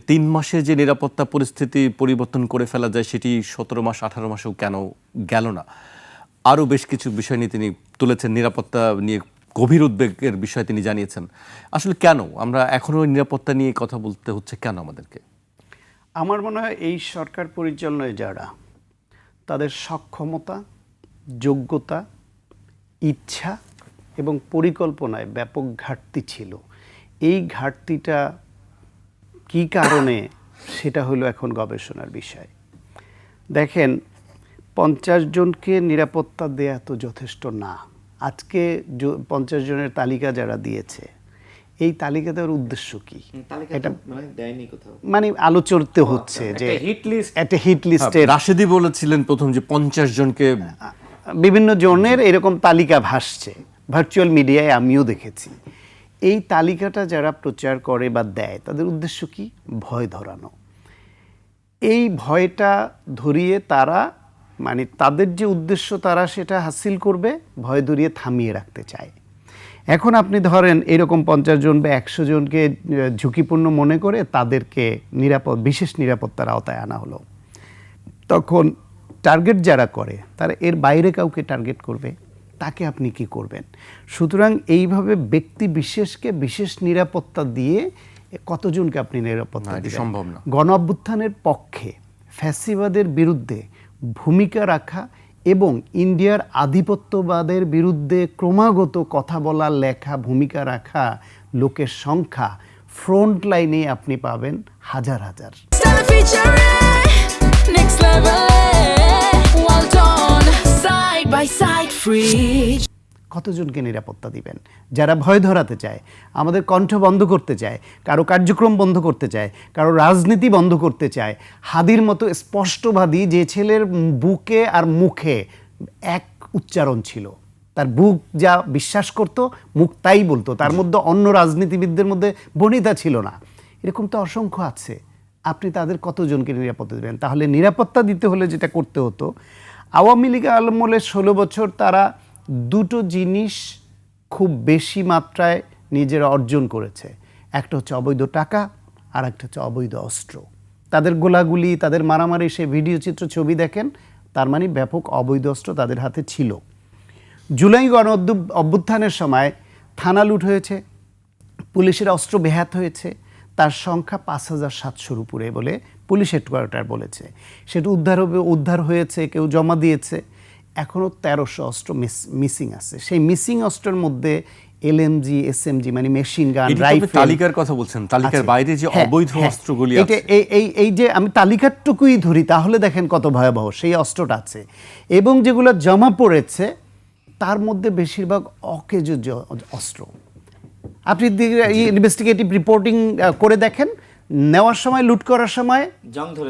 3 মাসে যে নিরাপত্তা পরিস্থিতি পরিবর্তন করে ফেলা যায় সেটি 17 মাস 18 মাসেও কেন গেল না? আরও বেশ কিছু বিষয় নিয়ে তিনি তুলেছেন, নিরাপত্তা নিয়ে গভীর উদ্বেগের বিষয় তিনি জানিয়েছেন। আসলে কেন আমরা এখনও নিরাপত্তা নিয়ে কথা বলতে হচ্ছে কেন আমাদেরকে? আমার মনে হয় এই সরকার পরিচালনায় যারা, তাদের সক্ষমতা, যোগ্যতা, ইচ্ছা এবং পরিকল্পনায় ব্যাপক ঘাটতি ছিল। এই ঘাটতিটা কী কারণে, সেটা হলো এখন গবেষণার বিষয়। দেখেন, 50 জনকে নিরাপত্তা দেয়া তো যথেষ্ট না। আজকে 50 জনের তালিকা যারা দিয়েছে, এই তালিকা দেওয়ার উদ্দেশ্য কি? এটা মানে আলোচিত হচ্ছে যে একটা হিট লিস্টে রাশেদি বলেছিলেন প্রথম যে 50 জনকে, বিভিন্ন জনের এরকম তালিকা ভাসছে, ভার্চুয়াল মিডিয়ায় আমিও দেখেছি। এই তালিকাটা যারা প্রচার করে বা দেয়, তাদের উদ্দেশ্য কি? ভয় ধরানো। এই ভয়টা ধরিয়ে তারা, মানে তাদের যে উদ্দেশ্য তারা সেটা হাসিল করবে, ভয় ধরিয়ে থামিয়ে রাখতে চায়। এখন আপনি ধরেন এরকম 50 জন বা 100 জনকে ঝুঁকিপূর্ণ মনে করে তাদেরকে বিশেষ নিরাপত্তার আওতায় আনা হলো। তখন টার্গেট যারা করে তারা এর বাইরে কাউকে টার্গেট করবে, তাকে আপনি কি করবেন? সুতরাং এইভাবে ব্যক্তি বিশেষকে বিশেষ নিরাপত্তা দিয়ে কতজনকে আপনি নিরাপত্তা দিবেন? সম্ভব না। গণ অভ্যুত্থানের পক্ষে ফ্যাসিবাদের বিরুদ্ধে ভূমিকা রাখা এবং ইন্ডিয়ার আধিপত্যবাদের বিরুদ্ধে ক্রমাগত কথা বলা, লেখা, ভূমিকা রাখা লোকের সংখ্যা ফ্রন্ট লাইনে আপনি পাবেন হাজার হাজার। কতজনকে নিরাপত্তা দিবেন? যারা ভয় ধরাতে চায়, আমাদের কণ্ঠ বন্ধ করতে চায়, কারো কার্যক্রম বন্ধ করতে চায়, কারো রাজনীতি বন্ধ করতে চায়, হাদির মতো স্পষ্টবাদী যে ছেলের বুকে আর মুখে এক উচ্চারণ ছিল, তার বুক যা বিশ্বাস করত মুখ তাই বলতো, তার মধ্যে অন্য রাজনীতিবিদদের মধ্যে বনিতা ছিল না। এরকম তো অসংখ্য আছে। আপনি তাদের কতজনকে নিরাপত্তা দেবেন? তাহলে নিরাপত্তা দিতে হলে যেটা করতে হতো, আওয়ামী লীগ আমলে 16 বছর তারা দুটো জিনিস খুব বেশি মাত্রায় নিজেরা অর্জন করেছে। একটা হচ্ছে অবৈধ টাকা, আর একটা হচ্ছে অবৈধ অস্ত্র। তাদের গোলাগুলি, তাদের মারামারি, সে ভিডিও চিত্র ছবি দেখেন, তার মানে ব্যাপক অবৈধ অস্ত্র তাদের হাতে ছিল। জুলাই গণ অভ্যুত্থানের সময় থানা লুট হয়েছে, পুলিশের অস্ত্র বেহাত হয়েছে, তার সংখ্যা 5700-র উপরে বলে পুলিশ হেডকোয়ার্টার বলেছে। সেটা উদ্ধার হয়েছে, কেউ জমা দিয়েছে। এখনও 1300 অস্ত্র মিসিং আছে। সেই মিসিং অস্ত্রের মধ্যে LMG, SMG মানে মেশিন গান, রাইফেল। তালিকার কথা বলছেন, তালিকার বাইরে যে অবৈধ অস্ত্রগুলি আছে, এই যে আমি তালিকাটুকুই ধরি, তাহলে দেখেন কত ভয়াবহ। সেই অস্ত্রটা আছে এবং যেগুলো জমা পড়েছে তার মধ্যে বেশিরভাগ অকেজ অস্ত্র। আপনি ইনভেস্টিগেটিভ রিপোর্টিং করে দেখেন, নেওয়ার সময়, লুট করার সময়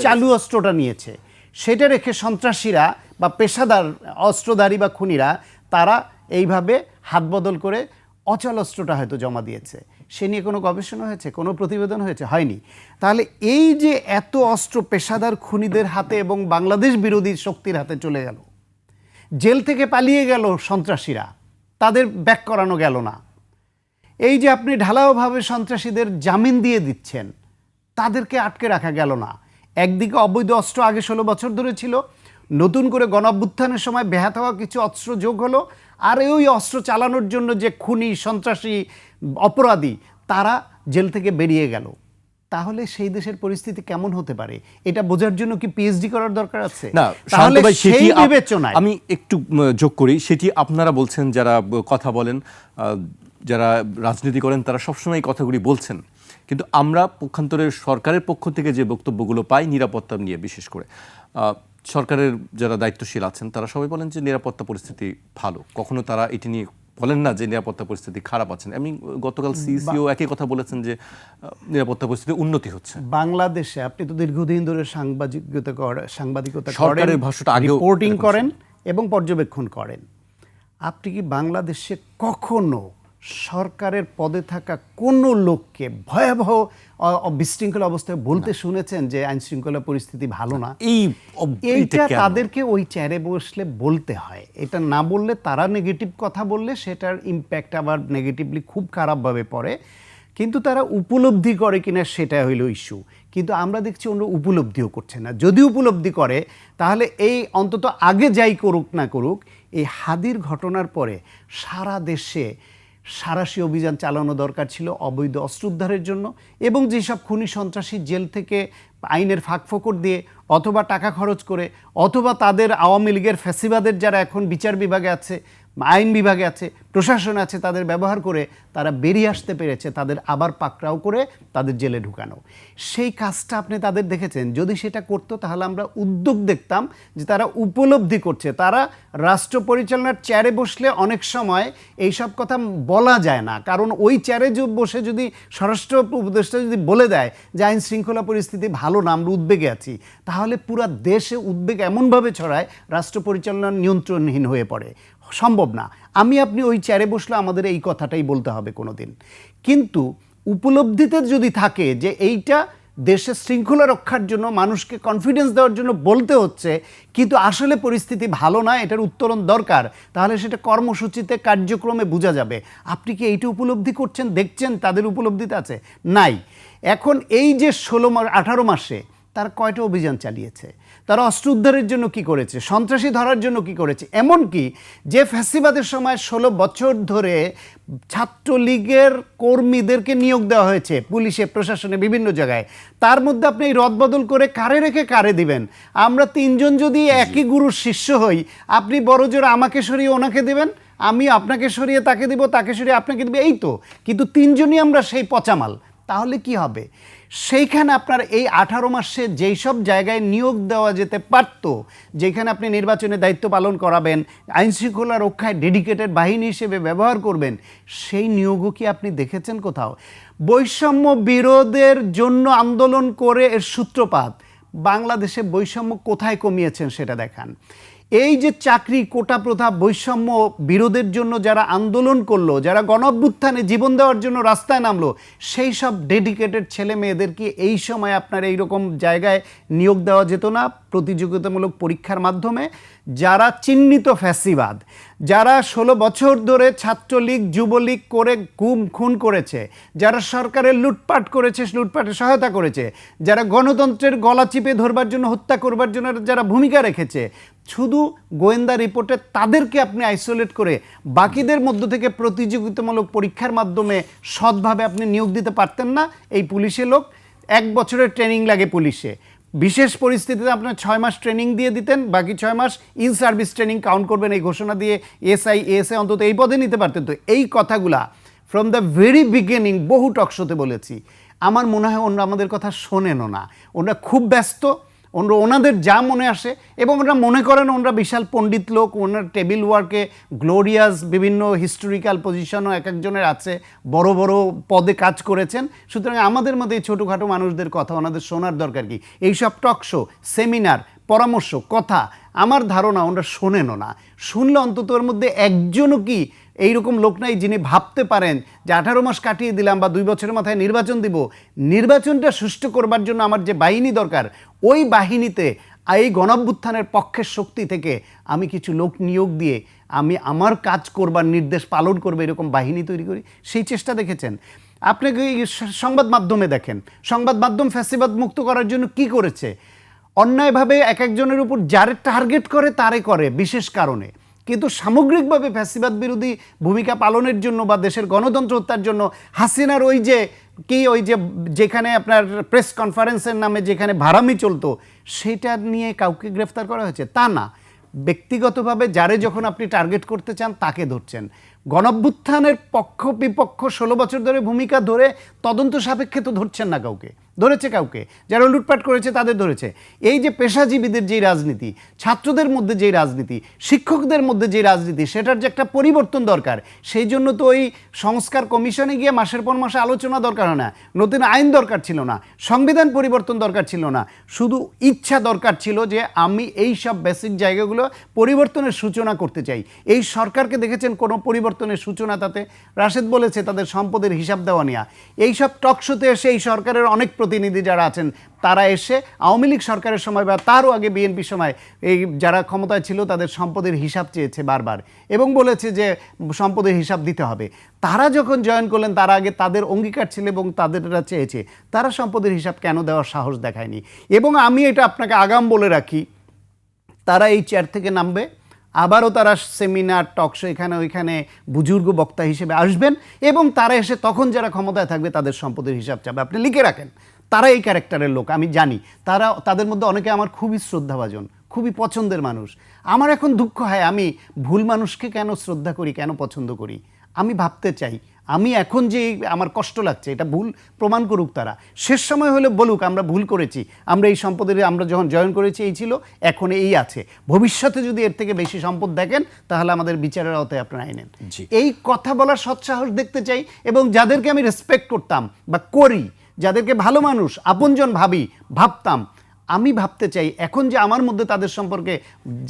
চালু অস্ত্রটা নিয়েছে, সেটা রেখে সন্ত্রাসীরা বা পেশাদার অস্ত্রধারী বা খুনিরা তারা এইভাবে হাত বদল করে অচল অস্ত্রটা হয়তো জমা দিয়েছে। সে নিয়ে কোনো গবেষণা হয়েছে, কোনো প্রতিবেদন হয়েছে? হয়নি। তাহলে এই যে এত অস্ত্র পেশাদার খুনিদের হাতে এবং বাংলাদেশ বিরোধী শক্তির হাতে চলে গেল, জেল থেকে পালিয়ে গেল সন্ত্রাসীরা, তাদের ব্যাক করানো গেল না। এই যে আপনি ঢালাওভাবে সন্ত্রাসীদের জামিন দিয়ে দিচ্ছেন, তাদেরকে আটকে রাখা গেল না। একদিকে অবৈধ অস্ত্র আগে 16 বছর ধরে ছিল, নতুন করে গণ অভ্যুত্থানের সময় বেহাত হওয়া কিছু অস্ত্র যোগ হলো, আর ওই অস্ত্র চালানোর জন্য যে খুনি, সন্ত্রাসী, অপরাধী তারা জেল থেকে বেরিয়ে গেল। তাহলে সেই দেশের পরিস্থিতি কেমন হতে পারে, এটা বোঝার জন্য কি PhD করার দরকার আছে? না, তাহলে সেই বিবেচনায় আমি একটু যোগ করি, সেটি আপনারা বলছেন, যারা কথা বলেন, যারা রাজনীতি করেন, তারা সবসময় কথাগুলি বলছেন, কিন্তু আমরা পক্ষান্তরে সরকারের পক্ষ থেকে যে বক্তব্যগুলো পাই নিরাপত্তা নিয়ে, বিশেষ করে সরকারের যারা দায়িত্বশীল আছেন তারা সবাই বলেন যে নিরাপত্তা পরিস্থিতি ভালো। কখনো তারা এটি নিয়ে বলেন না যে নিরাপত্তা পরিস্থিতি খারাপ আছেন। আমি গতকাল সিইসিও একই কথা বলেছেন যে নিরাপত্তা পরিস্থিতি উন্নতি হচ্ছে। বাংলাদেশে আপনি তো দীর্ঘদিন ধরে সাংবাদিকতা সরকারের ভাষাটা আগে রিপোর্টিং করেন এবং পর্যবেক্ষণ করেন। আপনি কি বাংলাদেশে কখনো সরকারের পদে থাকা কোনো লোককে ভয়াবহ বিশৃঙ্খলা অবস্থায় বলতে শুনেছেন যে আইন শৃঙ্খলা পরিস্থিতি ভালো না? এইটা তাদেরকে ওই চেয়ারে বসলে বলতে হয়। এটা না বললে, তারা নেগেটিভ কথা বললে সেটার ইম্প্যাক্ট আবার নেগেটিভলি খুব খারাপভাবে পড়ে। কিন্তু তারা উপলব্ধি করে কিনা সেটা হইল ইস্যু। কিন্তু আমরা দেখছি অন্য উপলব্ধিও করছে না। যদি উপলব্ধি করে তাহলে এই অন্তত আগে যাই করুক না করুক, এই হাদির ঘটনার পরে সারা দেশে সাঁড়াশি অভিযান চালানো দরকার ছিল অবৈধ অস্ত্র উদ্ধারের জন্য, এবং যেসব খুনি সন্ত্রাসী জেল থেকে আইনের ফাঁকফোকর দিয়ে অথবা টাকা খরচ করে অথবা তাদের আওয়ামী লীগের ফ্যাসিবাদের যারা এখন বিচার বিভাগে আছে, আইন বিভাগে আছে, প্রশাসনে আছে, তাদের ব্যবহার করে তারা বেরিয়ে আসতে পেরেছে, তাদের আবার পাকড়াও করে তাদের জেলে ঢুকানো। সেই কাজটা আপনি তাদের দেখেছেন। যদি সেটা করতো তাহলে আমরা উদ্যোগ দেখতাম যে তারা উপলব্ধি করছে। তারা রাষ্ট্র পরিচালনার চেয়ারে বসলে অনেক সময় এইসব কথা বলা যায় না, কারণ ওই চেয়ারে বসে যদি স্বরাষ্ট্র উপদেষ্টা যদি বলে দেয় যে আইন শৃঙ্খলা পরিস্থিতি ভালো না, আমরা উদ্বেগে আছি, তাহলে পুরো দেশে উদ্বেগ এমনভাবে ছড়ায় রাষ্ট্র পরিচালনা নিয়ন্ত্রণহীন হয়ে পড়ে। সম্ভব না। আমি আপনি ওই চেয়ারে বসলে আমাদের এই কথাটাই বলতে হবে কোনো দিন। কিন্তু উপলব্ধিতে যদি থাকে যে এইটা দেশের শৃঙ্খলা রক্ষার জন্য, মানুষকে কনফিডেন্স দেওয়ার জন্য বলতে হচ্ছে, কিন্তু আসলে পরিস্থিতি ভালো না, এটার উত্তরণ দরকার, তাহলে সেটা কর্মসূচিতে কার্যক্রমে বোঝা যাবে। আপনি কি এইটা উপলব্ধি করছেন, দেখছেন তাদের উপলব্ধিতে আছে? নাই। এখন এই যে 18 মাসে তারা কয়টা অভিযান চালিয়েছে, তারা অস্ত্র উদ্ধারের জন্য কি করেছে, সন্ত্রাসী ধরার জন্য কি করেছে, এমনকি যে ফ্যাসিবাদের সময় 16 বছর ধরে ছাত্রলীগের কর্মীদেরকে নিয়োগ দেওয়া হয়েছে পুলিশে, প্রশাসনে, বিভিন্ন জায়গায়, তার মধ্যে আপনি এই রদবদল করে কারে রেখে কারে দিবেন? আমরা 3 জন যদি একই গুরুর শিষ্য হই, আপনি বড় জোর আমাকে সরিয়ে ওনাকে দিবেন, আমি আপনাকে সরিয়ে তাকে দিব, তাকে সরিয়ে আপনাকে দিব, এই তো। কিন্তু 3 জনই আমরা সেই পচামাল, তাহলে কি হবে? সেইখানে আপনার এই 18 মাসে যেই সব জায়গায় নিয়োগ দেওয়া যেতে পারত, যেখানে আপনি নির্বাচনে দায়িত্ব পালন করাবেন, আইনশৃঙ্খলা রক্ষায় ডেডিকেটেড বাহিনী হিসেবে ব্যবহার করবেন, সেই নিয়োগও কি আপনি দেখেছেন কোথাও? বৈষম্য বিরোধের জন্য আন্দোলন করে এর সূত্রপাত। বাংলাদেশে বৈষম্য কোথায় কমিয়েছেন সেটা দেখান। এই যে চাকরি কোটা প্রথা, বৈষম্য বিরোধের জন্য যারা আন্দোলন করলো, যারা গণঅভ্যুত্থানে জীবন দেওয়ার জন্য রাস্তায় নামলো, সেই সব ডেডিকেটেড ছেলে মেয়েদেরকে এই সময় আপনার এইরকম জায়গায় নিয়োগ দেওয়া যেত না প্রতিযোগিতামূলক পরীক্ষার মাধ্যমে? যারা চিহ্নিত ফ্যাসিবাদ, যারা 16 বছর ধরে ছাত্রলীগ যুবলীগ করে খুন করেছে, যারা সরকারের লুটপাট করেছে, লুটপাটে সহায়তা করেছে, যারা গণতন্ত্রের গলা চিপে ধরবার জন্য, হত্যা করবার জন্য যারা ভূমিকা রেখেছে, শুধু গোয়েন্দা রিপোর্টে তাদেরকে আপনি আইসোলেট করে বাকিদের মধ্য থেকে প্রতিযোগিতামূলক পরীক্ষার মাধ্যমে সৎভাবে আপনি নিয়োগ দিতে পারতেন না? এই পুলিশে লোক 1 বছরের ট্রেনিং লাগে পুলিশে, বিশেষ পরিস্থিতিতে আপনার 6 মাস ট্রেনিং দিয়ে দিতেন, বাকি 6 মাস ইন সার্ভিস ট্রেনিং কাউন্ট করবেন, এই ঘোষণা দিয়ে এসআই এএসআই অন্তত এই পদে নিতে পারতেন। তো এই কথাগুলা ফ্রম দ্য ভেরি বিগিনিং বহু টকশোতে বলেছি। আমার মনে হয় ওনারা আমাদের কথা শোনেনও না, ওনারা খুব ব্যস্ত, ওনাদের যা মনে আসে, এবং ওনারা মনে করেন ওনারা বিশাল পণ্ডিত লোক, ওনার টেবিল ওয়ার্কে গ্লোরিয়াস বিভিন্ন হিস্টোরিক্যাল পজিশনও এক একজনের আছে, বড় বড় পদে কাজ করেছেন। সুতরাং আমাদের মধ্যে এই ছোটোখাটো মানুষদের কথা ওনাদের শোনার দরকার কি? এইসব টকশো, সেমিনার, পরামর্শ, কথা আমার ধারণা ওনারা শোনেনও না। শুনলে অন্তত ওর মধ্যে একজনও কি এইরকম লোক নাই যিনি ভাবতে পারেন যে 18 মাস কাটিয়ে দিলাম বা 2 বছরের মাথায় নির্বাচন দিব, নির্বাচনটা সুষ্ঠু করবার জন্য আমার যে বাহিনী দরকার, ওই বাহিনীতে এই গণঅভ্যুত্থানের পক্ষের শক্তি থেকে আমি কিছু লোক নিয়োগ দিয়ে আমি আমার কাজ করবার, নির্দেশ পালন করবে, এরকম বাহিনী তৈরি করি, সেই চেষ্টা দেখেছেন? আপনাকে সংবাদ মাধ্যমে দেখেন, সংবাদ মাধ্যম ফ্যাসিবাদ মুক্ত করার জন্য কি করেছে? অন্যায়ভাবে এক একজনের উপর যারে টার্গেট করে তারে করে বিশেষ কারণে, কিন্তু সামগ্রিকভাবে ফ্যাসিবাদ বিরোধী ভূমিকা পালনের জন্য বা দেশের গণতন্ত্র হত্যার জন্য হাসিনার ওই যে যেখানে আপনার প্রেস কনফারেন্সের নামে যেখানে ভাড়ামি চলতো, সেটা নিয়ে কাউকে গ্রেফতার করা হয়েছে তা না। ব্যক্তিগতভাবে যারে যখন আপনি টার্গেট করতে চান তাকে ধরছেন। গণঅভ্যুত্থানের পক্ষ বিপক্ষ 16 বছর ধরে ভূমিকা ধরে তদন্ত সাপেক্ষে তো ধরছেন না কাউকে, ধরেছে কাউকে, যারা লুটপাট করেছে তাদের ধরেছে। এই যে পেশাজীবীদের যেই রাজনীতি, ছাত্রদের মধ্যে যেই রাজনীতি, শিক্ষকদের মধ্যে যেই রাজনীতি, সেটার যে একটা পরিবর্তন দরকার, সেই জন্য তো ওই সংস্কার কমিশনে গিয়ে মাসের পর মাসে আলোচনা দরকার হয় না, নতুন আইন দরকার ছিল না, সংবিধান পরিবর্তন দরকার ছিল না, শুধু ইচ্ছা দরকার ছিল যে আমি এই সব বেসিক জায়গাগুলো পরিবর্তনের সূচনা করতে চাই। এই সরকারকে দেখেছেন কোনো পরিবর্তনের সূচনা তাতে? রাশেদ বলেছে তাদের সম্পদের হিসাব দেওয়া নেওয়া, এই এইসব টক শোতে এসে এই সরকারের অনেক প্রতিনিধি যারা আছেন তারা এসে আওয়ামী লীগ সরকারের সময় বা তারও আগে বিএনপির সময় এই যারা ক্ষমতায় ছিল তাদের সম্পদের হিসাব চেয়েছে বারবার এবং বলেছে যে সম্পদের হিসাব দিতে হবে। তারা যখন জয়েন করলেন তার আগে তাদের অঙ্গীকার ছিল এবং তাদেররা চেয়েছে, তারা সম্পদের হিসাব কেন দেওয়ার সাহস দেখায়নি? এবং আমি এটা আপনাকে আগাম বলে রাখি, তারা এই চেয়ার থেকে নামবে, আবারও তারা সেমিনার টকশো এখানে ওইখানে বুজুর্গ বক্তা হিসেবে আসবেন এবং তারা এসে তখন যারা ক্ষমতায় থাকবে তাদের সম্পদের হিসাব চাবে। আপনি লিখে রাখেন, তারা এই ক্যারেক্টারের লোক, আমি জানি। তাদের মধ্যে অনেকে আমার খুবই শ্রদ্ধাভাজন, খুবই পছন্দের মানুষ। আমার এখন দুঃখ হয় আমি ভুল মানুষকে কেন শ্রদ্ধা করি, কেন পছন্দ করি। আমি ভাবতে চাই, আমি এখন যে আমার কষ্ট লাগছে এটা ভুল প্রমাণ করুক তারা, শেষ সময় হলে বলুক আমরা ভুল করেছি, আমরা এই সম্পদের আমরা যখন জয়েন করেছি এই ছিল, এখন এই আছে, ভবিষ্যতে যদি এর থেকে বেশি সম্পদ দেখেন তাহলে আমাদের বিচারের আওতায় আপনারা আইনেন। এই কথা বলার সৎসাহস দেখতে চাই এবং যাদেরকে আমি রেসপেক্ট করতাম বা করি, যাদেরকে ভালো মানুষ আপনজন ভাবতাম, আমি ভাবতে চাই এখন যে আমার মধ্যে তাদের সম্পর্কে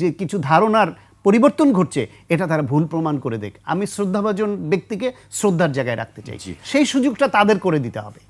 যে কিছু ধারণার পরিবর্তন ঘটছে এটা তারা ভুল প্রমাণ করে দেখ। আমি শ্রদ্ধাভাজন ব্যক্তিকে শ্রদ্ধার জায়গায় রাখতে চাই, সেই সুযোগটা তাদের করে দিতে হবে।